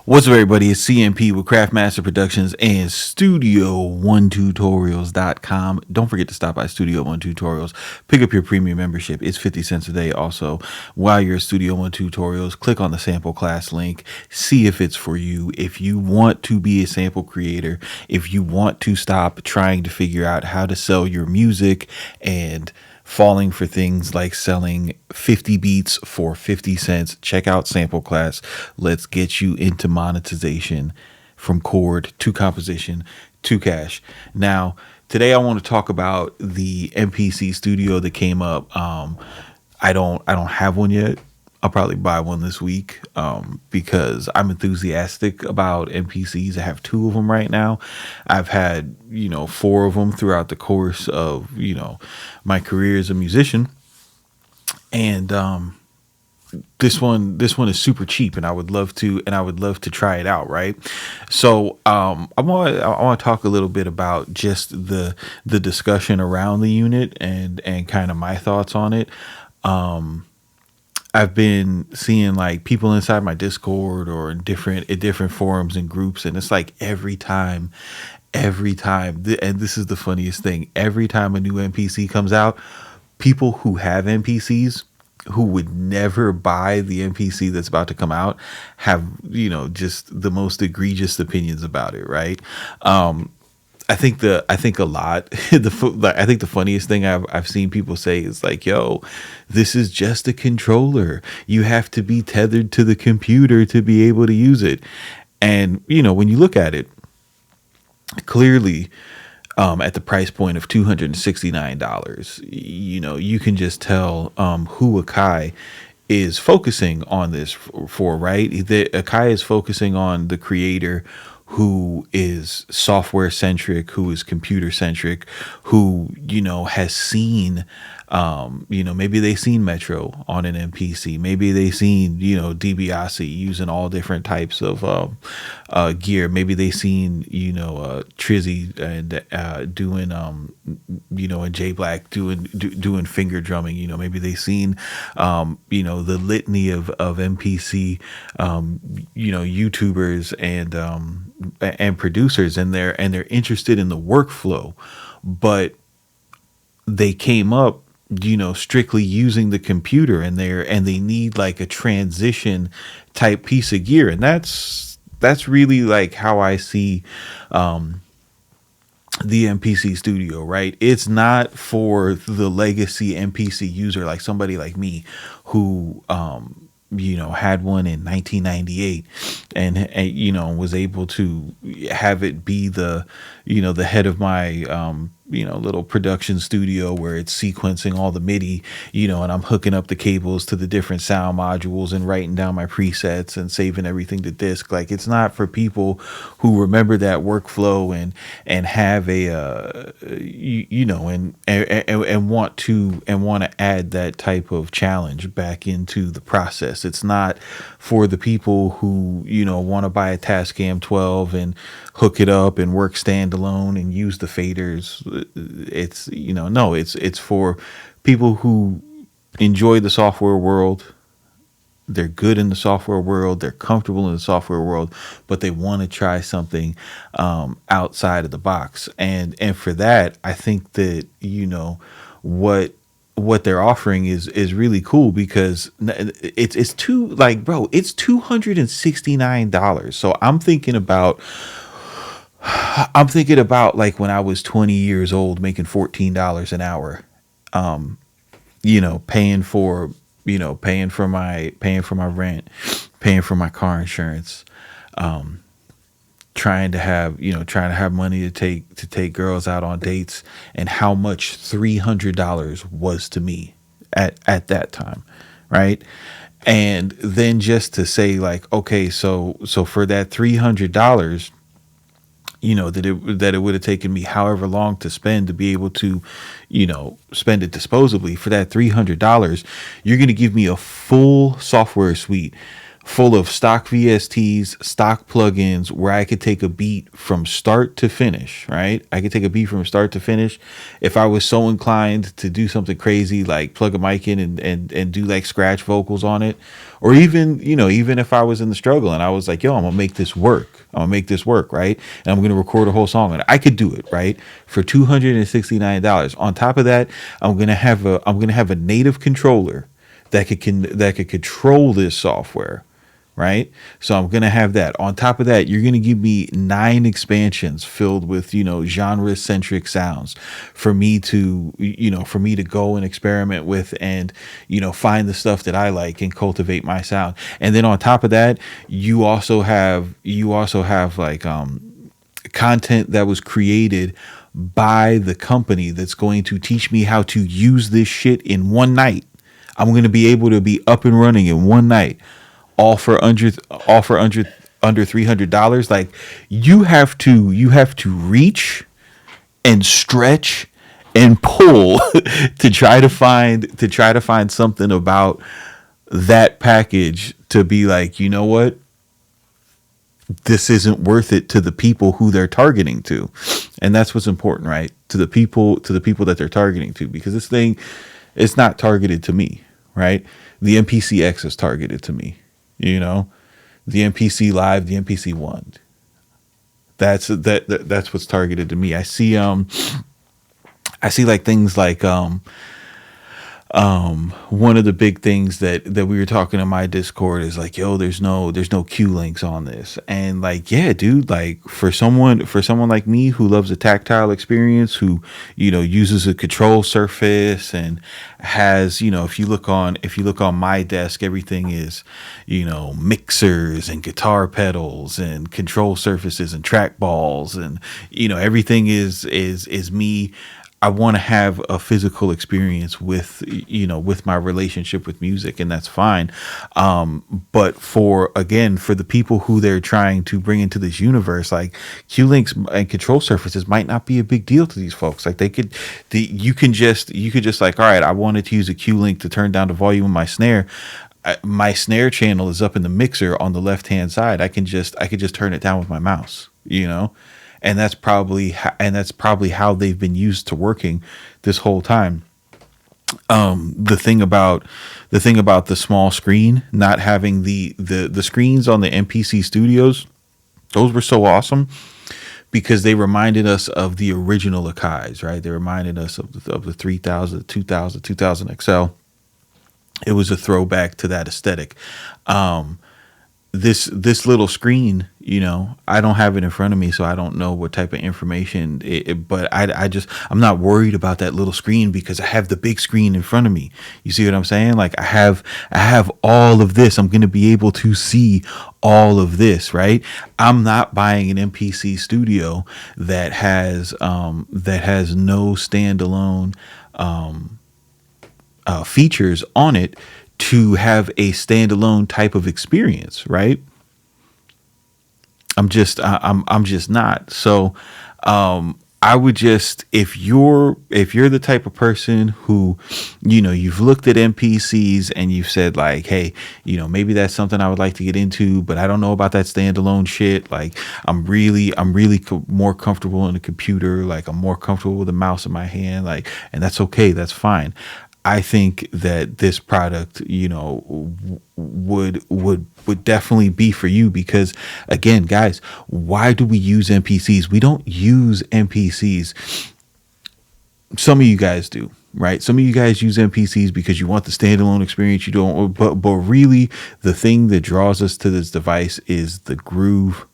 What's up, everybody? It's CMP with Craftmaster Productions and Studio1Tutorials.com. Don't forget to stop by Studio One Tutorials. Pick up your premium membership. It's 50 cents a day. Also, while you're at Studio One Tutorials, click on the sample class link. See if it's for you. If you want to be a sample creator, if you want to stop trying to figure out how to sell your music and falling for things like selling 50 beats for 50 cents. Check out Sample Class. Let's get you into monetization from chord to composition to cash. Now, today I want to talk about the MPC Studio that came up. I don't have one yet. I'll probably buy one this week because I'm enthusiastic about MPCs. I have two of them right now. I've had, four of them throughout the course of, my career as a musician. And this one is super cheap, and I would love to try it out, right? So I want to talk a little bit about just the discussion around the unit and kind of my thoughts on it. I've been seeing like people inside my Discord or in different forums and groups, and it's like every time, and this is the funniest thing, every time a new NPC comes out, people who have NPCs who would never buy the NPC that's about to come out have, just the most egregious opinions about it, right? I think a lot. I think the funniest thing I've seen people say is like, "Yo, this is just a controller. You have to be tethered to the computer to be able to use it." And when you look at it clearly, at the price point of $269, you can just tell who Akai is focusing on this for, right? Akai is focusing on the creator who is software centric, who is computer centric, who, has seen, maybe they seen Metro on an MPC. Maybe they seen, DiBiase using all different types of gear. Maybe they seen, Trizzy and doing, and J Black doing finger drumming. Maybe they seen, the litany of MPC, YouTubers and producers, and they're interested in the workflow, but they came up strictly using the computer, and they need like a transition type piece of gear. And that's really like how I see the MPC Studio, right? It's not for the legacy MPC user, like somebody like me who had one in 1998 and was able to have it be the head of my little production studio where it's sequencing all the MIDI, and I'm hooking up the cables to the different sound modules and writing down my presets and saving everything to disk. Like, it's not for people who remember that workflow and have a and want to add that type of challenge back into the process. It's not for the people who want to buy a Tascam 12 and hook it up and work standalone and use the faders. It's it's for people who enjoy the software world. They're good in the software world. They're comfortable in the software world, but they want to try something outside of the box. And for that, I think that what they're offering is really cool, because it's $269. So I'm thinking about like when I was 20 years old, making $14 an hour, paying for my rent, paying for my car insurance, trying to have money to take girls out on dates, and how much $300 was to me at that time, right? And then just to say like, okay, so for that $300, that it would have taken me however long to spend to be able to, spend it disposably. For that $300, you're going to give me a full software suite full of stock VSTs, stock plugins, where I could take a beat from start to finish, right? I could take a beat from start to finish. If I was so inclined to do something crazy, like plug a mic in and do like scratch vocals on it, or even, even if I was in the struggle and I was like, yo, I'm gonna make this work. I'm gonna make this work, right? And I'm gonna record a whole song and I could do it, right? For $269. On top of that, I'm gonna have a native controller that could control this software, right? So I'm gonna have that. On top of that, you're gonna give me 9 expansions filled with genre centric sounds for me to go and experiment with, and find the stuff that I like and cultivate my sound. And then on top of that, you also have like content that was created by the company that's going to teach me how to use this shit in one night. I'm going to be able to be up and running in one night, all for under $300. Like, you have to reach and stretch and pull to try to find something about that package to be like, you know what? This isn't worth it to the people who they're targeting to. And that's what's important, right? To the people that they're targeting to, because this thing, it's not targeted to me, right? The MPC-X is targeted to me, the MPC Live, the MPC One. That's what's targeted to me. I see like things like one of the big things that we were talking in my Discord is like, yo, there's no Q links on this. And like, yeah, dude, like for someone like me who loves a tactile experience, who, uses a control surface and has, if you look on my desk, everything is, mixers and guitar pedals and control surfaces and track balls, and, everything is me. I want to have a physical experience with my relationship with music, and that's fine. But for the people who they're trying to bring into this universe, like Q links and control surfaces might not be a big deal to these folks. Like you could just like, all right, I wanted to use a Q link to turn down the volume of my snare. My snare channel is up in the mixer on the left hand side. I could just turn it down with my mouse, and that's probably how they've been used to working this whole time. The thing about the small screen, not having the screens on the MPC Studios, those were so awesome because they reminded us of the original Akways, right? They reminded us of the 3000, 2000 XL. It was a throwback to that aesthetic. This little screen, I don't have it in front of me, so I don't know what type of information but I'm not worried about that little screen because I have the big screen in front of me. You see what I'm saying? Like I have all of this. I'm going to be able to see all of this, right? I'm not buying an MPC Studio that has no standalone features on it to have a standalone type of experience, right? I'm just not. So I would just, if you're the type of person who, you've looked at MPCs and you've said like, hey, maybe that's something I would like to get into, but I don't know about that standalone shit. Like I'm really more comfortable in a computer. Like I'm more comfortable with a mouse in my hand. Like, and that's okay. That's fine. I think that this product, would definitely be for you because, again, guys, why do we use MPCs? We don't use MPCs. Some of you guys do, right? Some of you guys use MPCs because you want the standalone experience. You don't, but really, the thing that draws us to this device is the groove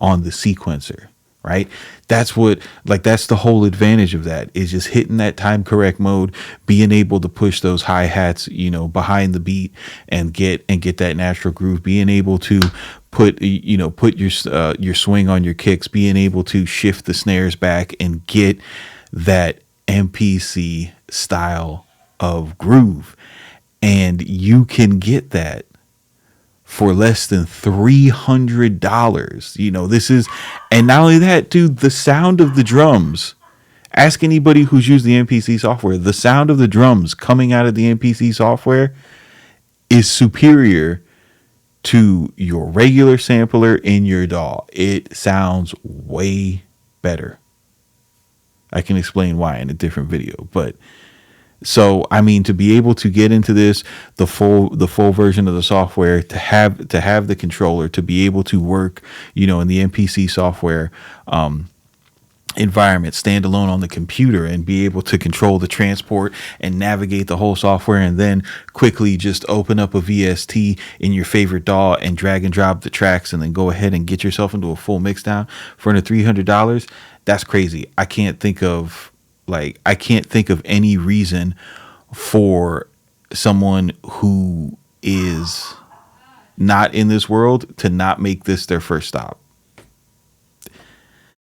on the sequencer. Right. That's the whole advantage of that is just hitting that time correct mode, being able to push those hi-hats, behind the beat and get that natural groove, being able to put your swing on your kicks, being able to shift the snares back and get that MPC style of groove. And you can get that for less than $300. This is, and not only that, dude, the sound of the drums. Ask anybody who's used the MPC software. The sound of the drums coming out of the MPC software is superior to your regular sampler in your DAW, it sounds way better. I can explain why in a different video, but so I mean, to be able to get into this, the full version of the software, to have the controller, to be able to work, in the MPC software environment standalone on the computer, and be able to control the transport and navigate the whole software, and then quickly just open up a VST in your favorite DAW and drag and drop the tracks, and then go ahead and get yourself into a full mix down for under $300. That's crazy. I can't think of any reason for someone who is not in this world to not make this their first stop.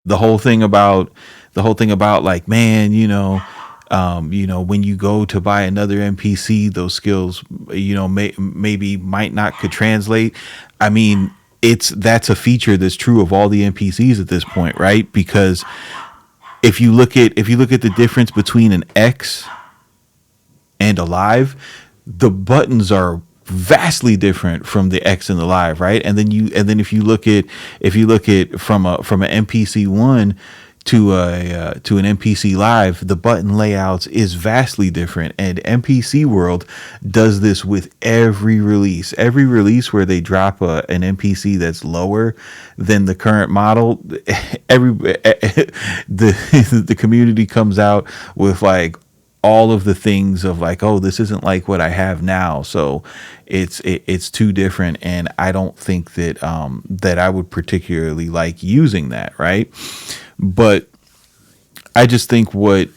The whole thing about like, man, when you go to buy another MPC, those skills, maybe might not could translate. I mean, that's a feature that's true of all the MPCs at this point, right? Because if you look at the difference between an X and a Live, the buttons are vastly different from the X and the Live, right? And then if you look at from an MPC one to an MPC Live, the button layouts is vastly different. And MPC World does this with every release. Every release where they drop an MPC that's lower than the current model, the community comes out with like all of the things of like, oh, this isn't like what I have now, so it's too different, and I don't think that that I would particularly like using that, right? But I just think when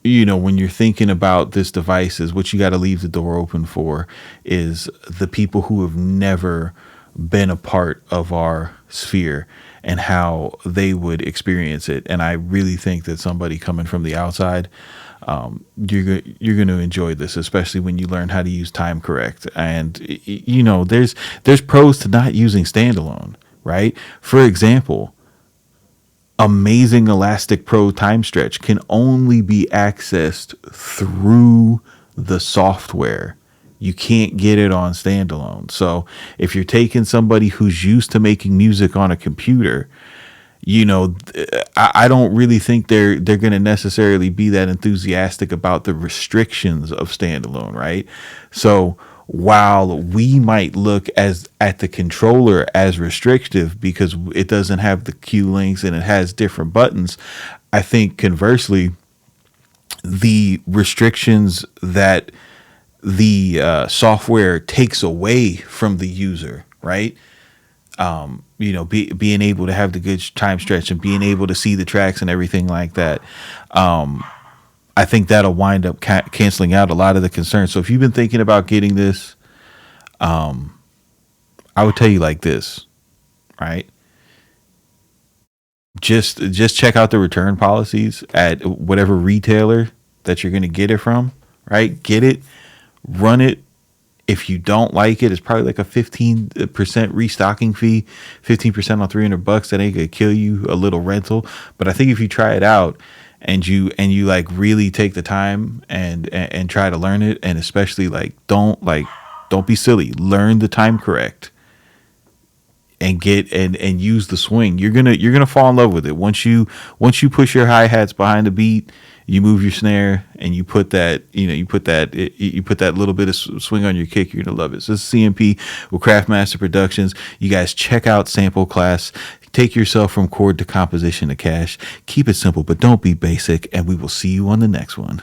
you're thinking about this device, is what you got to leave the door open for is the people who have never been a part of our sphere and how they would experience it. And I really think that somebody coming from the outside, you're going to enjoy this, especially when you learn how to use time correct. And there's pros to not using standalone, right? For example, Amazing Elastic Pro Time Stretch can only be accessed through the software. You can't get it on standalone. So if you're taking somebody who's used to making music on a computer, I don't really think they're going to necessarily be that enthusiastic about the restrictions of standalone, right? So while we might look at the controller as restrictive because it doesn't have the Q links and it has different buttons, I think conversely, the restrictions that the software takes away from the user, right? Being able to have the good time stretch and being able to see the tracks and everything like that. I think that'll wind up canceling out a lot of the concerns. So if you've been thinking about getting this, I would tell you like this, right? Just check out the return policies at whatever retailer that you're going to get it from, right? Get it, run it. If you don't like it, it's probably like a 15% restocking fee, 15% on $300. That ain't gonna kill you, a little rental. But I think if you try it out and you like really take the time and try to learn it, and especially don't be silly, learn the time correct and get and use the swing. You're gonna fall in love with it once you push your hi-hats behind the beat. You move your snare and you put that little bit of swing on your kick. You're gonna love it. So this is CMP with Craftmaster Productions. You guys check out Sample Class. Take yourself from chord to composition to cash. Keep it simple, but don't be basic. And we will see you on the next one.